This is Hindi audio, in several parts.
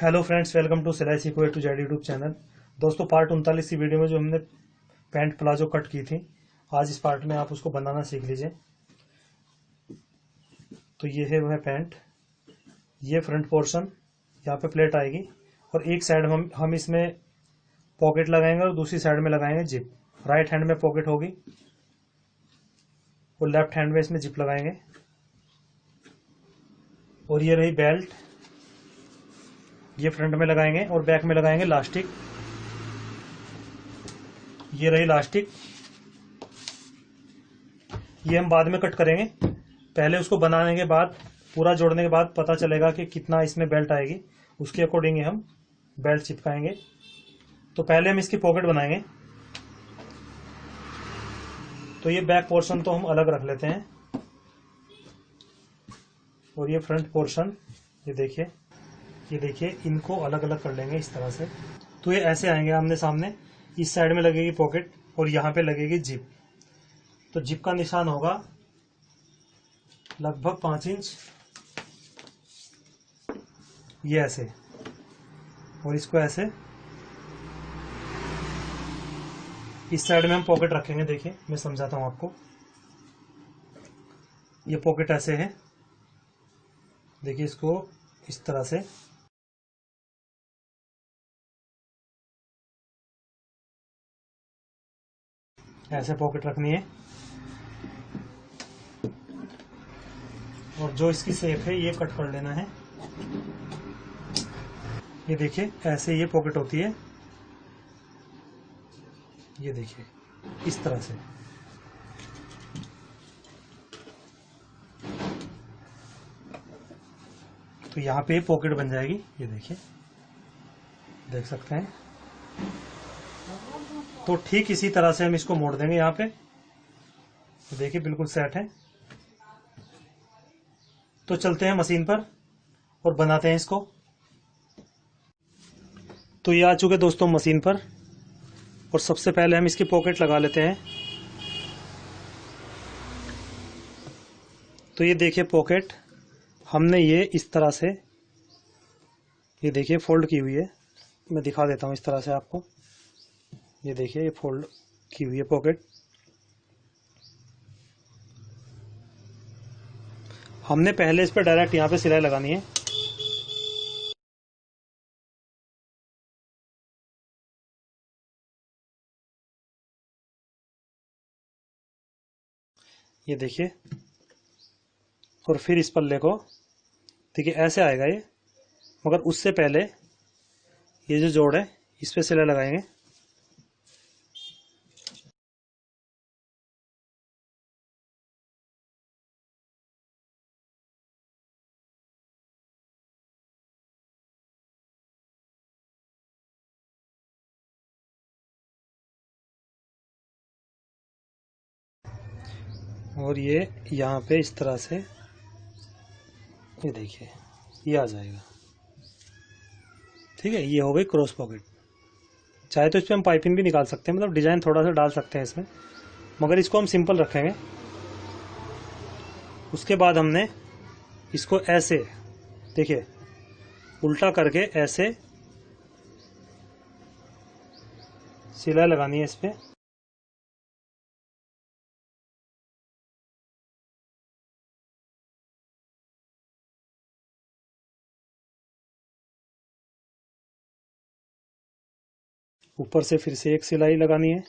हेलो फ्रेंड्स, वेलकम टू सिलाई सीखो ए टू जेड यूट्यूब चैनल। दोस्तों, पार्ट 39 की वीडियो में जो हमने पैंट प्लाजो कट की थी, आज इस पार्ट में आप उसको बनाना सीख लीजिए। तो ये है वह पैंट, ये फ्रंट पोर्शन, यहाँ पे प्लेट आएगी और एक साइड हम इसमें पॉकेट लगाएंगे और दूसरी साइड में लगाएंगे जिप। राइट हैंड में पॉकेट होगी और लेफ्ट हैंड में इसमें जिप लगाएंगे। और ये रही बेल्ट, ये फ्रंट में लगाएंगे और बैक में लगाएंगे लास्टिक। ये रही लास्टिक, ये हम बाद में कट करेंगे। पहले उसको बनाने के बाद, पूरा जोड़ने के बाद पता चलेगा कि कितना इसमें बेल्ट आएगी, उसके अकॉर्डिंग हम बेल्ट चिपकाएंगे। तो पहले हम इसकी पॉकेट बनाएंगे। तो ये बैक पोर्शन तो हम अलग रख लेते हैं और ये फ्रंट पोर्शन, ये देखिए इनको अलग अलग कर लेंगे इस तरह से। तो ये ऐसे आएंगे आमने सामने। इस साइड में लगेगी पॉकेट और यहाँ पे लगेगी जिप। तो जिप का निशान होगा लगभग 5 इंच, ये ऐसे, और इसको ऐसे इस साइड में हम पॉकेट रखेंगे। देखिए मैं समझाता हूं आपको। ये पॉकेट ऐसे है, देखिए इसको इस तरह से ऐसे पॉकेट रखनी है। और जो इसकी शेप है ये कट कर लेना है। ये देखिए ऐसे ये पॉकेट होती है, ये देखिए इस तरह से। तो यहाँ पे पॉकेट बन जाएगी, ये देखिए, देख सकते हैं। तो ठीक इसी तरह से हम इसको मोड़ देंगे यहाँ पे। तो देखिए बिल्कुल सेट है। तो चलते हैं मशीन पर और बनाते हैं इसको। तो ये आ चुके दोस्तों मशीन पर, और सबसे पहले हम इसकी पॉकेट लगा लेते हैं। तो ये देखिए पॉकेट हमने ये इस तरह से, ये देखिए फोल्ड की हुई है। मैं दिखा देता हूँ इस तरह से आपको। ये देखिए ये फोल्ड की हुई है पॉकेट। हमने पहले इस पर डायरेक्ट यहाँ पे सिलाई लगानी है। ये देखिए, और फिर इस पल्ले को देखिए ऐसे आएगा ये, मगर उससे पहले ये जो जोड़ है इस पे सिलाई लगाएंगे। और ये यहाँ पे इस तरह से, ये देखिए ये आ जाएगा। ठीक है, ये हो गई क्रॉस पॉकेट। चाहे तो इस पर हम पाइपिंग भी निकाल सकते हैं, मतलब डिजाइन थोड़ा सा डाल सकते हैं इसमें, मगर इसको हम सिंपल रखेंगे। उसके बाद हमने इसको ऐसे, देखिए उल्टा करके ऐसे सिलाई लगानी है इस पे। ऊपर से फिर से एक सिलाई लगानी है।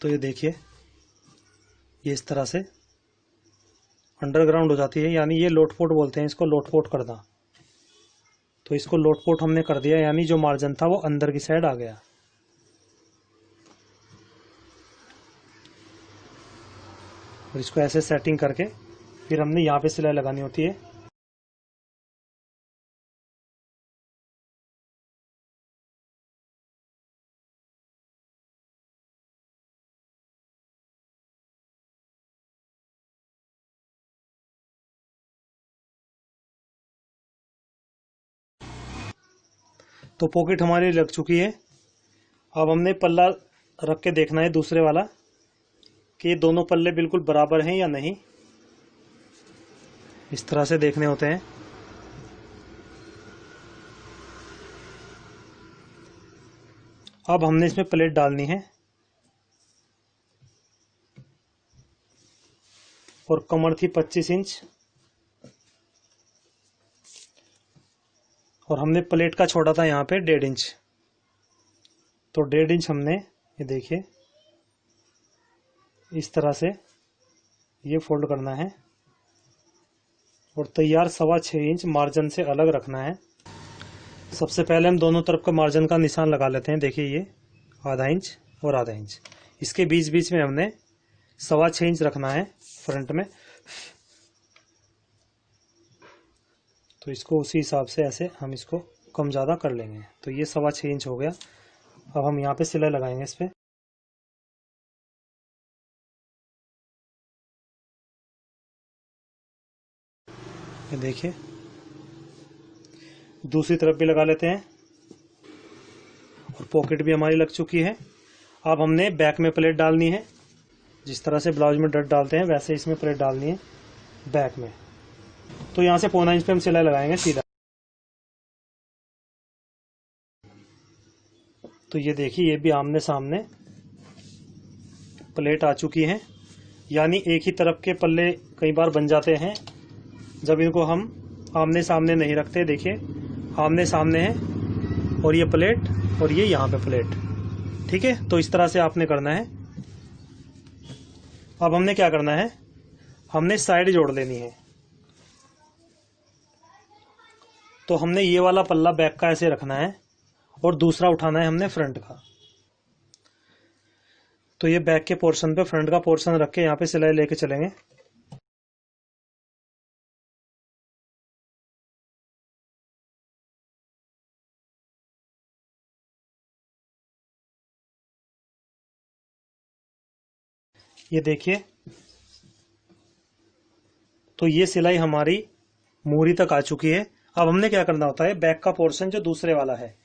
तो ये देखिए ये इस तरह से अंडरग्राउंड हो जाती है, यानी ये लोटपोट बोलते हैं इसको, लोटपोट करना। तो इसको लोटपोट हमने कर दिया, यानी जो मार्जिन था वो अंदर की साइड आ गया। और इसको ऐसे सेटिंग करके फिर हमने यहाँ पे सिलाई लगानी होती है। तो पॉकेट हमारी लग चुकी है। अब हमने पल्ला रख के देखना है दूसरे वाला कि ये दोनों पल्ले बिल्कुल बराबर हैं या नहीं, इस तरह से देखने होते हैं। अब हमने इसमें प्लेट डालनी है और कमर थी 25 इंच और हमने प्लेट का छोड़ा था यहाँ पे 1.5 इंच। तो 1.5 इंच हमने, ये देखिए इस तरह से ये फोल्ड करना है और तैयार 6.25 इंच मार्जिन से अलग रखना है। सबसे पहले हम दोनों तरफ का मार्जिन का निशान लगा लेते हैं। देखिए ये आधा इंच और आधा इंच, इसके बीच बीच में हमने 6.25 इंच रखना है फ्रंट में। तो इसको उसी हिसाब से ऐसे हम इसको कम ज़्यादा कर लेंगे। तो ये 6.25 इंच हो गया। अब हम यहाँ पे सिलाई लगाएंगे इस पे। ये देखिए दूसरी तरफ भी लगा लेते हैं और पॉकेट भी हमारी लग चुकी है। अब हमने बैक में प्लेट डालनी है, जिस तरह से ब्लाउज में डट डालते हैं वैसे इसमें प्लेट डालनी है बैक में। तो यहाँ से 1.25 इंच पे हम सिलाई लगाएंगे सीधा। तो ये देखिए ये भी आमने सामने प्लेट आ चुकी हैं, यानी एक ही तरफ के पल्ले कई बार बन जाते हैं जब इनको हम आमने सामने नहीं रखते। देखिए आमने सामने है और ये प्लेट और ये यहाँ पे प्लेट, ठीक है। तो इस तरह से आपने करना है। अब हमने क्या करना है, हमने साइड जोड़ लेनी है। तो हमने ये वाला पल्ला बैक का ऐसे रखना है और दूसरा उठाना है हमने फ्रंट का। तो ये बैक के पोर्शन पे फ्रंट का पोर्शन रख के यहाँ पे सिलाई लेके चलेंगे। ये देखिए तो ये सिलाई हमारी मोहरी तक आ चुकी है। अब हमने क्या करना होता है, बैक का पोर्शन जो दूसरे वाला है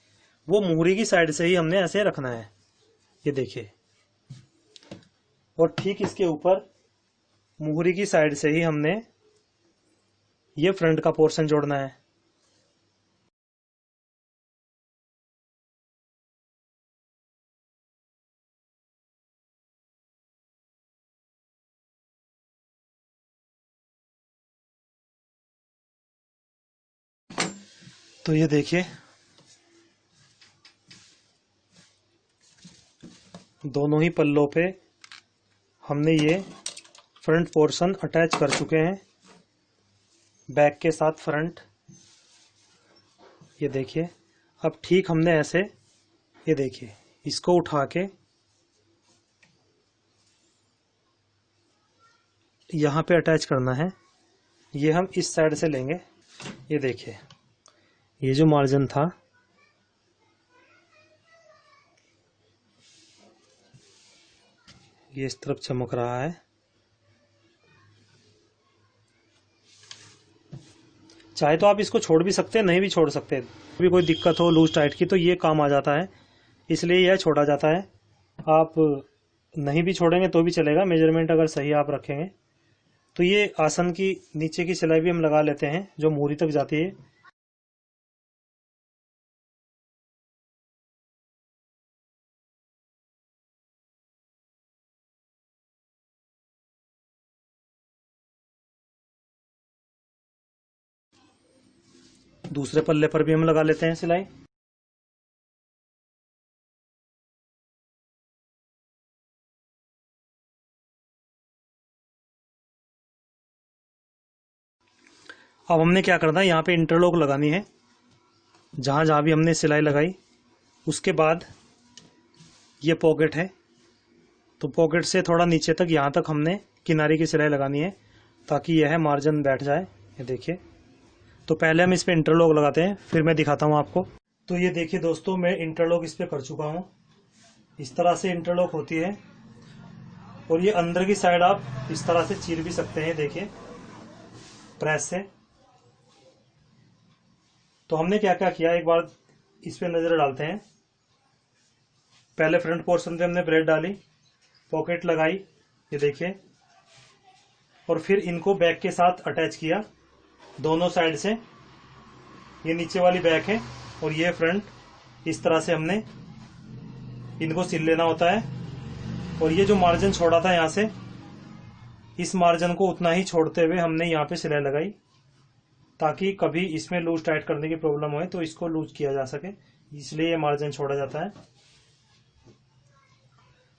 वो मोहरी की साइड से ही हमने ऐसे रखना है। ये देखिए और ठीक इसके ऊपर मोहरी की साइड से ही हमने ये फ्रंट का पोर्शन जोड़ना है। तो ये देखिए दोनों ही पल्लों पे हमने ये फ्रंट पोर्शन अटैच कर चुके हैं बैक के साथ फ्रंट। ये देखिए अब ठीक हमने ऐसे, ये देखिए इसको उठा के यहाँ पे अटैच करना है। ये हम इस साइड से लेंगे। ये देखिए ये जो मार्जिन था ये इस तरफ चमक रहा है। चाहे तो आप इसको छोड़ भी सकते हैं, नहीं भी छोड़ सकते। भी कोई दिक्कत हो लूज टाइट की तो ये काम आ जाता है, इसलिए यह छोड़ा जाता है। आप नहीं भी छोड़ेंगे तो भी चलेगा, मेजरमेंट अगर सही आप रखेंगे। तो ये आसन की नीचे की सिलाई भी हम लगा लेते हैं जो मोहरी तक जाती है। दूसरे पल्ले पर भी हम लगा लेते हैं सिलाई। अब हमने क्या करना है, यहाँ पे इंटरलॉक लगानी है जहां जहां भी हमने सिलाई लगाई। उसके बाद ये पॉकेट है तो पॉकेट से थोड़ा नीचे तक यहाँ तक हमने किनारे की सिलाई लगानी है ताकि यह मार्जिन बैठ जाए। ये देखिए तो पहले हम इस पे इंटरलॉक लगाते हैं फिर मैं दिखाता हूँ आपको। तो ये देखिए दोस्तों मैं इंटरलॉक इस पे कर चुका हूँ। इस तरह से इंटरलॉक होती है और ये अंदर की साइड आप इस तरह से चीर भी सकते हैं। देखिए प्रेस से। तो हमने क्या क्या किया एक बार इस पे नजर डालते हैं। पहले फ्रंट पोर्शन पे हमने ब्रेड डाली, पॉकेट लगाई, ये देखिए, और फिर इनको बैक के साथ अटैच किया दोनों साइड से। ये नीचे वाली बैक है और ये फ्रंट। इस तरह से हमने इनको सिल लेना होता है। और ये जो मार्जिन छोड़ा था यहाँ से, इस मार्जिन को उतना ही छोड़ते हुए हमने यहाँ पे सिलाई लगाई, ताकि कभी इसमें लूज टाइट करने की प्रॉब्लम हो तो इसको लूज किया जा सके, इसलिए ये मार्जिन छोड़ा जाता है।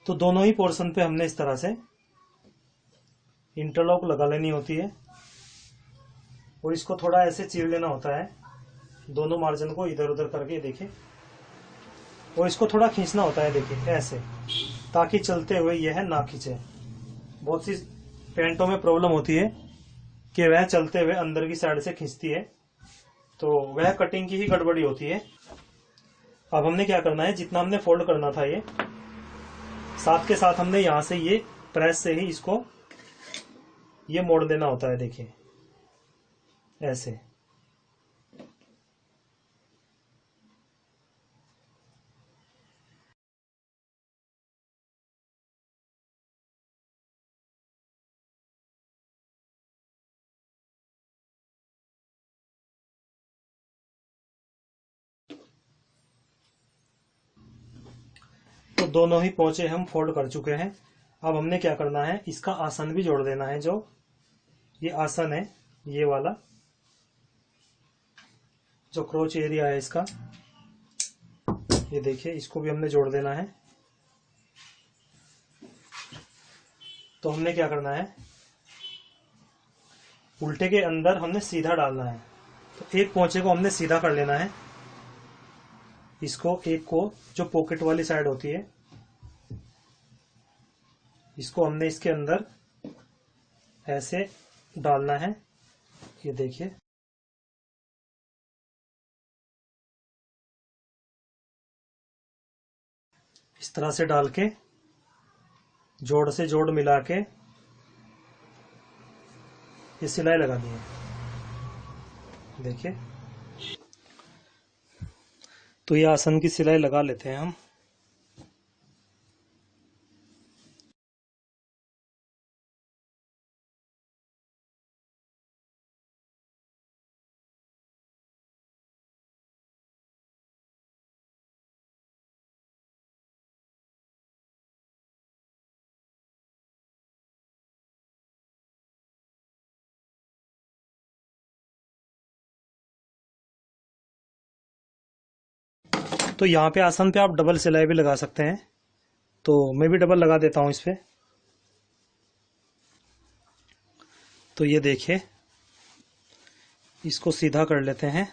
तो दोनों ही पोर्शन पे हमने इस तरह से इंटरलॉक लगा लेनी होती है और इसको थोड़ा ऐसे चीर लेना होता है, दोनों मार्जिन को इधर उधर करके, देखिए, और इसको थोड़ा खींचना होता है, देखिए ऐसे, ताकि चलते हुए यह ना खींचे। बहुत सी पैंटों में प्रॉब्लम होती है कि वह चलते हुए अंदर की साइड से खींचती है, तो वह कटिंग की ही गड़बड़ी होती है। अब हमने क्या करना है, जितना हमने फोल्ड करना था ये साथ के साथ हमने यहां से ये प्रेस से ही इसको ये मोड़ देना होता है, देखिए ऐसे। तो दोनों ही पोंचे हम फोल्ड कर चुके हैं। अब हमने क्या करना है, इसका आसन भी जोड़ देना है। जो ये आसन है, ये वाला जो क्रोच एरिया है इसका, ये देखिए, इसको भी हमने जोड़ देना है। तो हमने क्या करना है, उल्टे के अंदर हमने सीधा डालना है। तो एक पोंचे को हमने सीधा कर लेना है, इसको एक को जो पॉकेट वाली साइड होती है, इसको हमने इसके अंदर ऐसे डालना है, ये देखिए। इस तरह से डाल के जोड़ से जोड़ मिला के ये सिलाई लगा दी है, देखिए। तो ये आसन की सिलाई लगा लेते हैं हम। तो यहाँ पे आसन पे आप डबल सिलाई भी लगा सकते हैं, तो मैं भी डबल लगा देता हूँ इस पे। तो ये देखिए, इसको सीधा कर लेते हैं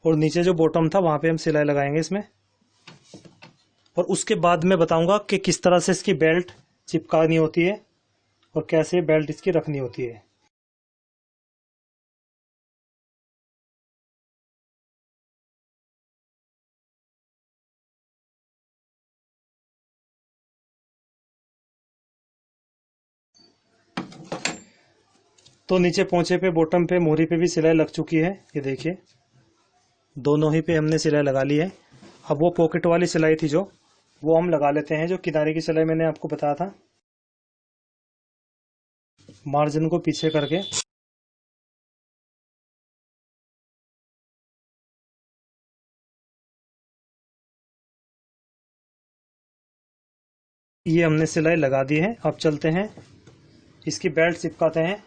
और नीचे जो बॉटम था वहां पे हम सिलाई लगाएंगे इसमें। और उसके बाद मैं बताऊंगा कि किस तरह से इसकी बेल्ट चिपकानी होती है और कैसे बेल्ट इसकी रखनी होती है। तो नीचे पोंचे पे, बॉटम पे, मोहरी पे भी सिलाई लग चुकी है, ये देखिए, दोनों ही पे हमने सिलाई लगा ली है। अब वो पॉकेट वाली सिलाई थी जो, वो हम लगा लेते हैं, जो किनारे की सिलाई मैंने आपको बताया था, मार्जिन को पीछे करके। ये हमने सिलाई लगा दी है। अब चलते हैं, इसकी बेल्ट चिपकाते हैं,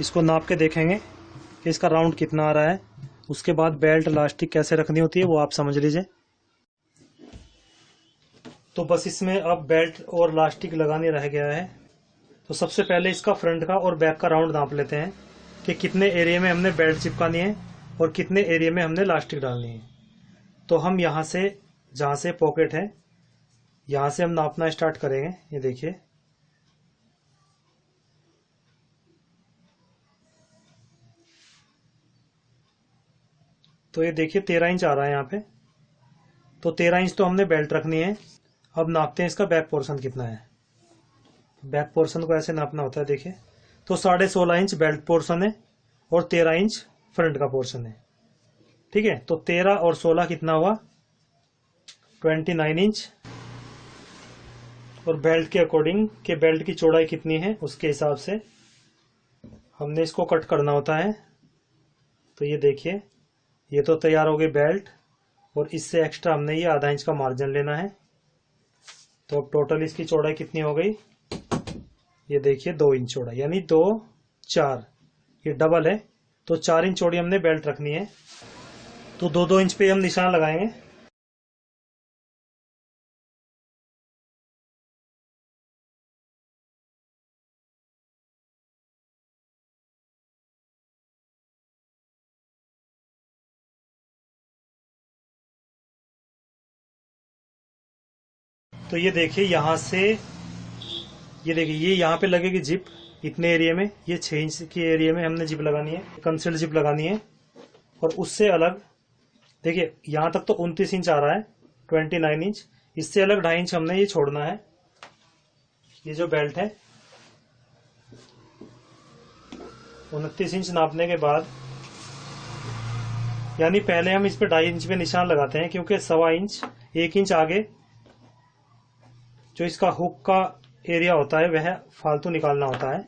इसको नाप के देखेंगे कि इसका राउंड कितना आ रहा है। उसके बाद बेल्ट इलास्टिक कैसे रखनी होती है वो आप समझ लीजिए। तो बस इसमें अब बेल्ट और इलास्टिक लगाने रह गया है। तो सबसे पहले इसका फ्रंट का और बैक का राउंड नाप लेते हैं कि कितने एरिया में हमने बेल्ट चिपकानी है और कितने एरिया में हमने इलास्टिक डालनी है। तो हम यहाँ से, जहाँ से पॉकेट है, यहाँ से हम नापना स्टार्ट करेंगे, ये देखिए। तो ये देखिए 13 इंच आ रहा है यहाँ पे। तो 13 इंच तो हमने बेल्ट रखनी है। अब नापते हैं इसका बैक पोर्शन कितना है। बैक पोर्शन को ऐसे नापना होता है, देखिए। तो 16.5 इंच बेल्ट पोर्शन है और 13 इंच फ्रंट का पोर्शन है। ठीक है, तो 13 और 16 कितना हुआ, 29 इंच। और बेल्ट के अकॉर्डिंग के बेल्ट की चौड़ाई कितनी है उसके हिसाब से हमने इसको कट करना होता है। तो ये देखिए, ये तो तैयार हो गई बेल्ट, और इससे एक्स्ट्रा हमने ये आधा इंच का मार्जिन लेना है। तो अब टोटल इसकी चौड़ाई कितनी हो गई, ये देखिए 2 इंच चौड़ाई, यानी 2 4, ये डबल है, तो 4 इंच चौड़ी हमने बेल्ट रखनी है। तो 2-2 इंच पे हम निशान लगाएंगे। तो ये देखिए यहाँ से, ये देखिए ये यहाँ पे लगेगी जिप इतने एरिया में, ये 6 इंच के एरिया में हमने जिप लगानी है, कंसील्ड जिप लगानी है। और उससे अलग देखिए यहाँ तक तो 29 इंच आ रहा है, 29 इंच, इससे अलग 2.5 इंच हमने ये छोड़ना है। ये जो बेल्ट है 29 इंच नापने के बाद, यानी पहले हम इस पे 2.5 इंच पे निशान लगाते हैं, क्योंकि 1.25 इंच 1 इंच आगे जो इसका हुक का एरिया होता है वह फालतू निकालना होता है।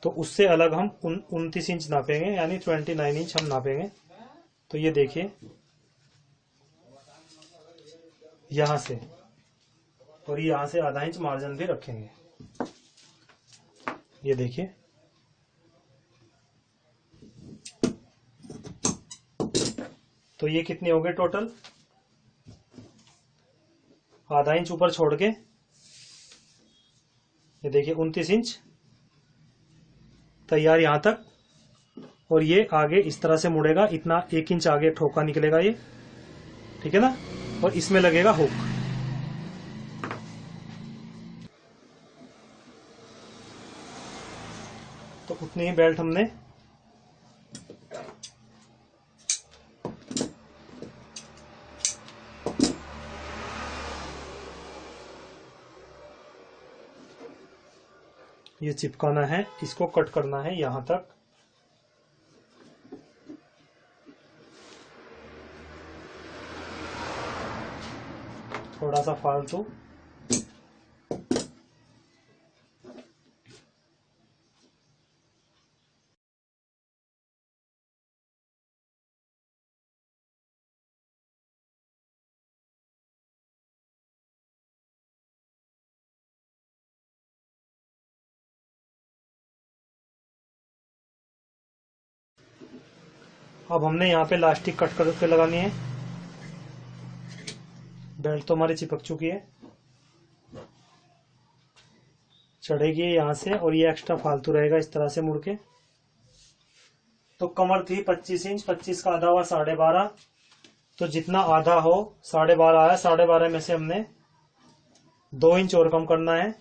तो उससे अलग हम 29 इंच नापेंगे, यानी 29 इंच हम नापेंगे। तो ये देखिए यहां से, और यहां से आधा इंच मार्जिन भी रखेंगे। ये देखिए, तो ये कितनी हो गई टोटल, आधा इंच ऊपर छोड़ के, ये देखिए 29 इंच तैयार यहां तक। और ये आगे इस तरह से मुड़ेगा, इतना 1 इंच आगे ठोका निकलेगा ये, ठीक है ना, और इसमें लगेगा हुक। तो उतनी ही बेल्ट हमने ये चिपकाना है, इसको कट करना है यहां तक। थोड़ा सा फालतू, अब हमने यहाँ पे लास्टिक कट करके लगानी है। बेल्ट तो हमारी चिपक चुकी है, चढ़ेगी यहाँ से, और ये एक्स्ट्रा फालतू रहेगा इस तरह से मुड़ के। तो कमर थी 25 इंच, 25 का आधा हुआ 12.5, तो जितना आधा हो 12.5 आया, 12.5 में से हमने 2 इंच और कम करना है,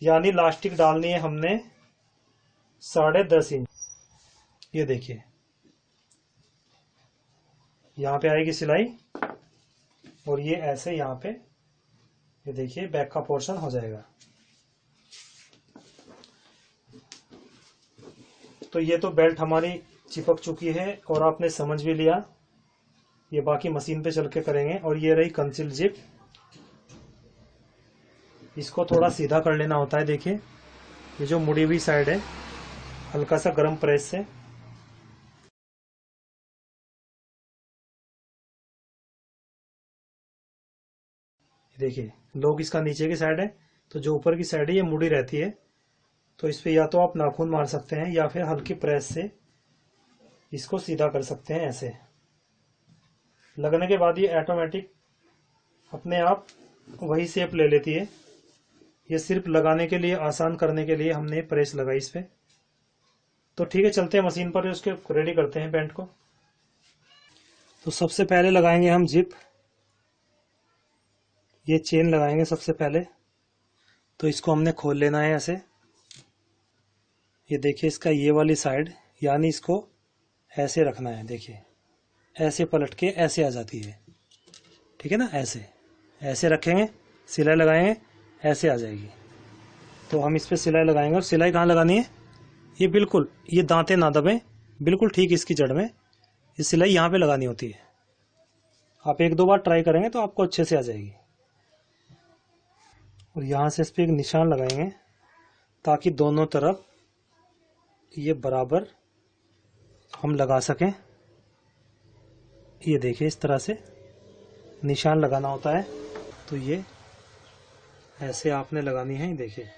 यानी लास्टिक डालनी है हमने 10.5 इंच। ये देखिए यहाँ पे आएगी सिलाई, और ये ऐसे यहाँ पे, ये देखिए बैक का पोर्शन हो जाएगा। तो ये तो बेल्ट हमारी चिपक चुकी है और आपने समझ भी लिया, ये बाकी मशीन पे चल के करेंगे। और ये रही कंसील्ड जिप, इसको थोड़ा सीधा कर लेना होता है। देखिए ये जो मुड़ी हुई साइड है, हल्का सा गर्म प्रेस से, देखिए लोग इसका नीचे की साइड है, तो जो ऊपर की साइड है ये मुड़ी रहती है। तो इस पे या तो आप नाखून मार सकते हैं, या फिर हल्की प्रेस से इसको सीधा कर सकते हैं। ऐसे लगने के बाद ये ऑटोमेटिक अपने आप वही शेप ले लेती है। ये सिर्फ लगाने के लिए, आसान करने के लिए हमने प्रेस लगाई इस पे। तो ठीक है, चलते हैं मशीन पर, उसके रेडी करते हैं पेंट को। तो सबसे पहले लगाएंगे हम जिप, ये चेन लगाएंगे सबसे पहले। तो इसको हमने खोल लेना है ऐसे, ये देखिए इसका ये वाली साइड, यानी इसको ऐसे रखना है। देखिए ऐसे पलट के ऐसे आ जाती है, ठीक है ना, ऐसे ऐसे रखेंगे, सिलाई लगाएंगे, ऐसे आ जाएगी। तो हम इस पे सिलाई लगाएंगे, और सिलाई कहाँ लगानी है, ये बिल्कुल ये दांतें ना दबें, बिल्कुल ठीक इसकी जड़ में, ये सिलाई यहाँ पे लगानी होती है। आप एक दो बार ट्राई करेंगे तो आपको अच्छे से आ जाएगी। और यहाँ से इस पर एक निशान लगाएंगे ताकि दोनों तरफ ये बराबर हम लगा सकें। ये देखिए इस तरह से निशान लगाना होता है। तो ये ऐसे आपने लगानी है, देखिए।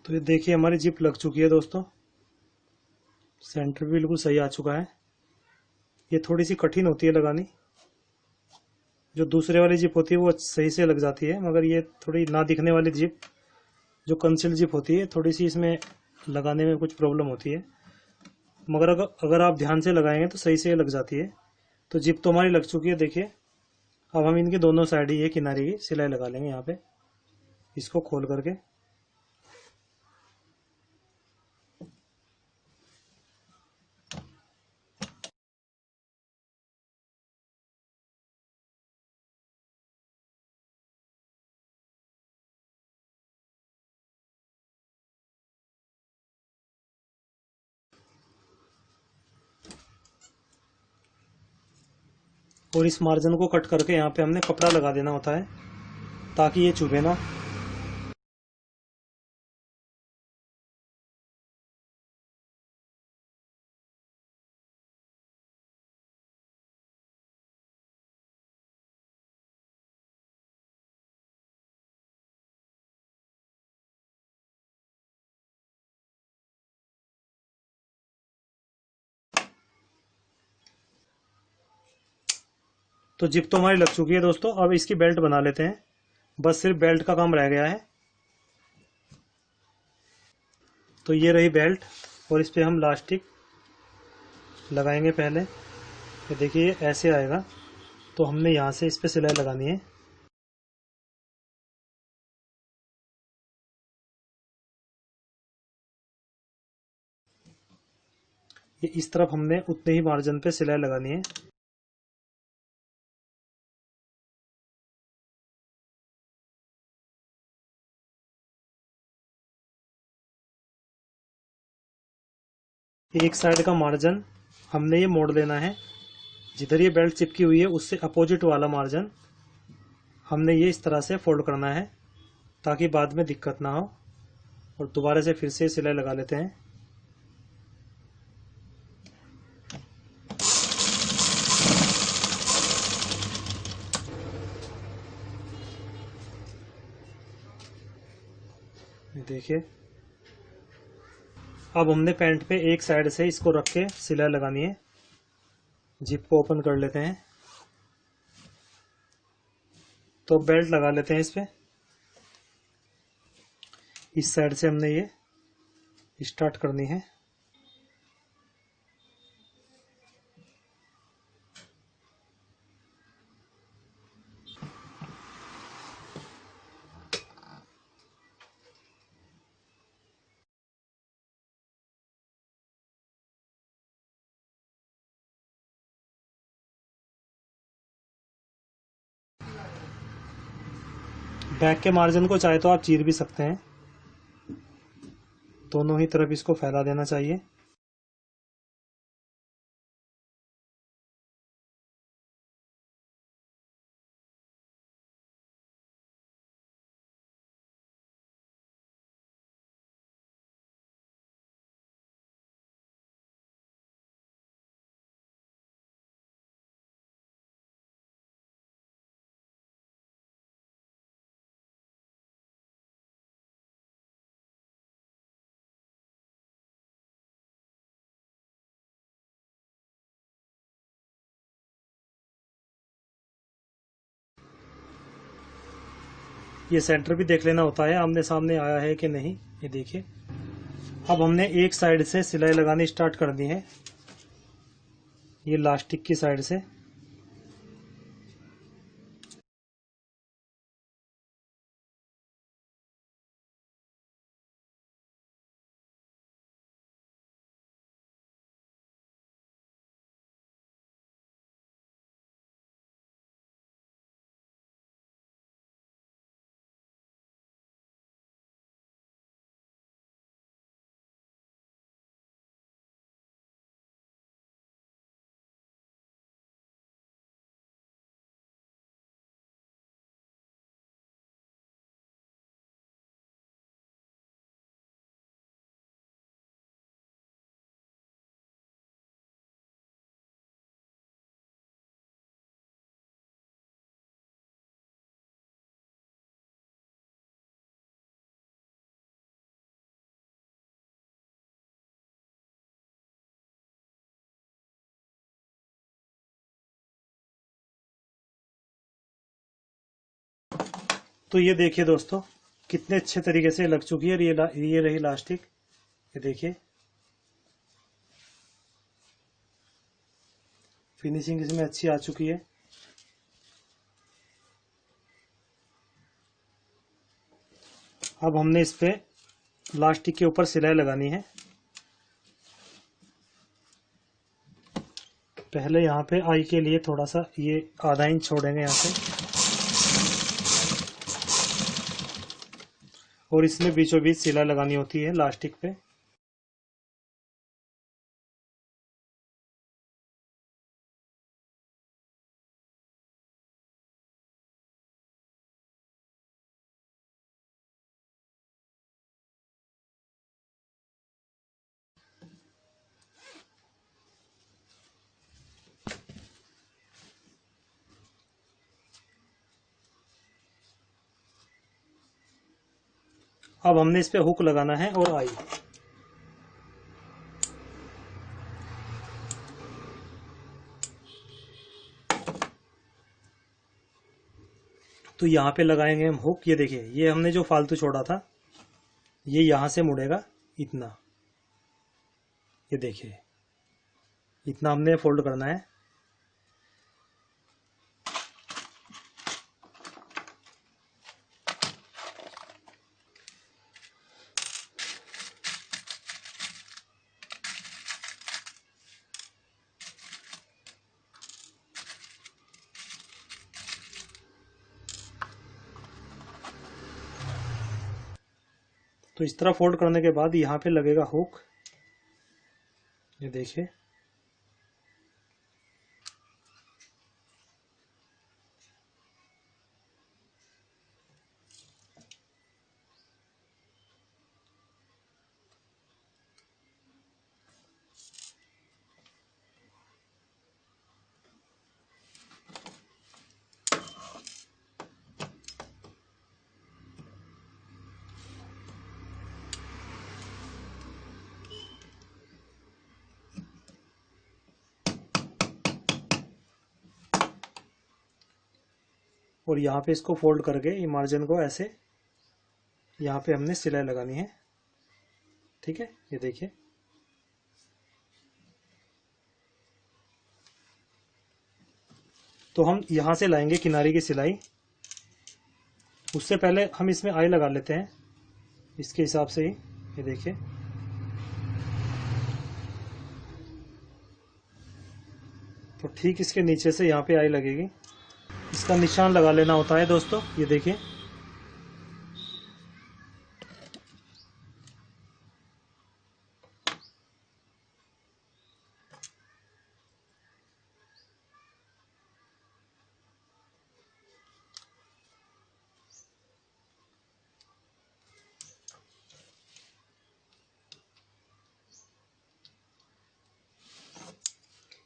तो ये देखिए हमारी जिप लग चुकी है दोस्तों। सेंटर भी बिल्कुल सही आ चुका है। ये थोड़ी सी कठिन होती है लगानी। जो दूसरे वाली जिप होती है वो सही से लग जाती है, मगर ये थोड़ी ना दिखने वाली जिप, जो कंसील जिप होती है, थोड़ी सी इसमें लगाने में कुछ प्रॉब्लम होती है। मगर अगर आप ध्यान से लगाएंगे तो सही से लग जाती है। तो जिप तो हमारी लग चुकी है, देखिए। अब हम इनके दोनों साइड ही ये किनारे की सिलाई लगा लेंगे यहाँ पे, इसको खोल करके। और इस मार्जिन को कट करके यहाँ पे हमने कपड़ा लगा देना होता है ताकि ये चुभे ना। तो जिप तो हमारी लग चुकी है दोस्तों। अब इसकी बेल्ट बना लेते हैं। बस सिर्फ बेल्ट का काम रह गया है। तो ये रही बेल्ट, और इस पे हम लास्टिक लगाएंगे पहले। ये देखिए ऐसे आएगा। तो हमने यहाँ से इस पे सिलाई लगानी है। ये इस तरफ हमने उतने ही मार्जिन पे सिलाई लगानी है। एक साइड का मार्जिन हमने ये मोड़ लेना है। जिधर ये बेल्ट चिपकी हुई है उससे अपोजिट वाला मार्जिन हमने ये इस तरह से फोल्ड करना है ताकि बाद में दिक्कत ना हो। और दोबारा से फिर से सिलाई लगा लेते हैं। देखिए अब हमने पैंट पे एक साइड से इसको रख के सिलाई लगानी है। जिप को ओपन कर लेते हैं। तो बेल्ट लगा लेते हैं इस पे। इस साइड से हमने ये स्टार्ट करनी है। बैक के मार्जिन को चाहे तो आप चीर भी सकते हैं। दोनों ही तरफ इसको फैला देना चाहिए। ये सेंटर भी देख लेना होता है आमने सामने आया है कि नहीं। ये देखिए, अब हमने एक साइड से सिलाई लगानी स्टार्ट कर दी है, ये लास्टिक की साइड से। तो ये देखिए दोस्तों, कितने अच्छे तरीके से लग चुकी है। ये रही लास्टिक, ये देखिए फिनिशिंग इसमें अच्छी आ चुकी है। अब हमने इस पे लास्टिक के ऊपर सिलाई लगानी है। पहले यहाँ पे आई के लिए थोड़ा सा ये आधा इंच छोड़ेंगे यहाँ से, और इसमें बीचों बीच सिलाई लगानी होती है लास्टिक पे। अब हमने इस पे हुक लगाना है और आई। तो यहाँ पे लगाएंगे हम हुक। ये देखिए, ये हमने जो फालतू छोड़ा था ये यहाँ से मुड़ेगा इतना। ये देखिए, इतना हमने फोल्ड करना है। तो इस तरह फोल्ड करने के बाद यहाँ पे लगेगा हुक। ये देखिए, और यहाँ पे इसको फोल्ड करके ये मार्जिन को ऐसे यहाँ पे हमने सिलाई लगानी है। ठीक है, ये देखिए। तो हम यहाँ से लाएंगे किनारे की सिलाई। उससे पहले हम इसमें आई लगा लेते हैं इसके हिसाब से ही। ये देखिए, तो ठीक इसके नीचे से यहाँ पे आई लगेगी। इसका निशान लगा लेना होता है दोस्तों। ये देखिए,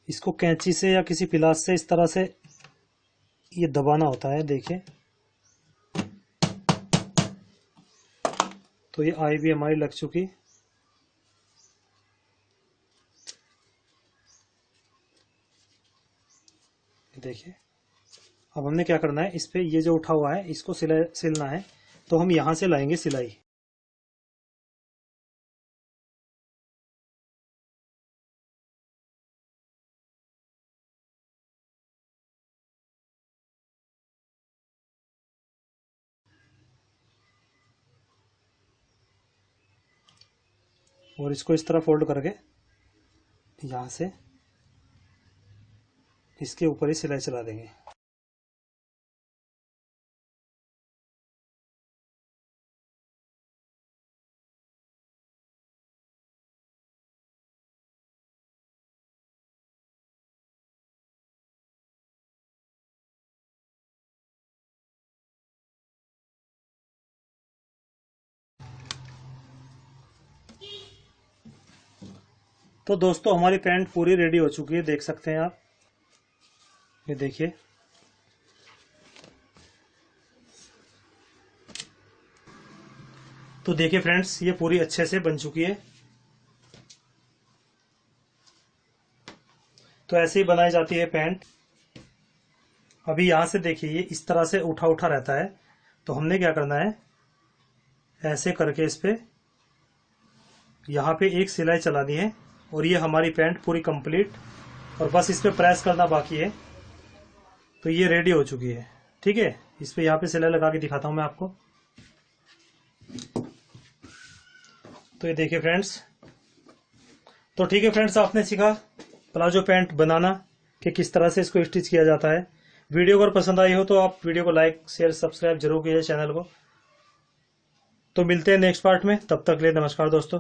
इसको कैंची से या किसी पिलास से इस तरह से ये दबाना होता है। देखिए, तो ये आई भी हमारी लग चुकी। देखिए, अब हमने क्या करना है, इस पे ये जो उठा हुआ है इसको सिलना है। तो हम यहाँ से लाएंगे सिलाई। और इसको इस तरह फोल्ड करके यहाँ से इसके ऊपर ही सिलाई चला देंगे। तो दोस्तों हमारी पैंट पूरी रेडी हो चुकी है, देख सकते हैं आप, ये देखिए। तो देखिए फ्रेंड्स, ये पूरी अच्छे से बन चुकी है। तो ऐसे ही बनाई जाती है पैंट। अभी यहां से देखिए, ये इस तरह से उठा उठा रहता है, तो हमने क्या करना है, ऐसे करके इस पे यहाँ पे एक सिलाई चलानी है और ये हमारी पैंट पूरी कंप्लीट, और बस इस पे प्रेस करना बाकी है। तो ये रेडी हो चुकी है। ठीक है, इस पे यहाँ पे सिलाई लगा के दिखाता हूं मैं आपको। तो ये देखिए फ्रेंड्स। तो ठीक है फ्रेंड्स, आपने सीखा प्लाजो पैंट बनाना कि किस तरह से इसको स्टिच किया जाता है। वीडियो अगर पसंद आई हो तो आप वीडियो को लाइक शेयर सब्सक्राइब जरूर कीजिए चैनल को। तो मिलते हैं नेक्स्ट पार्ट में, तब तक के लिए नमस्कार दोस्तों।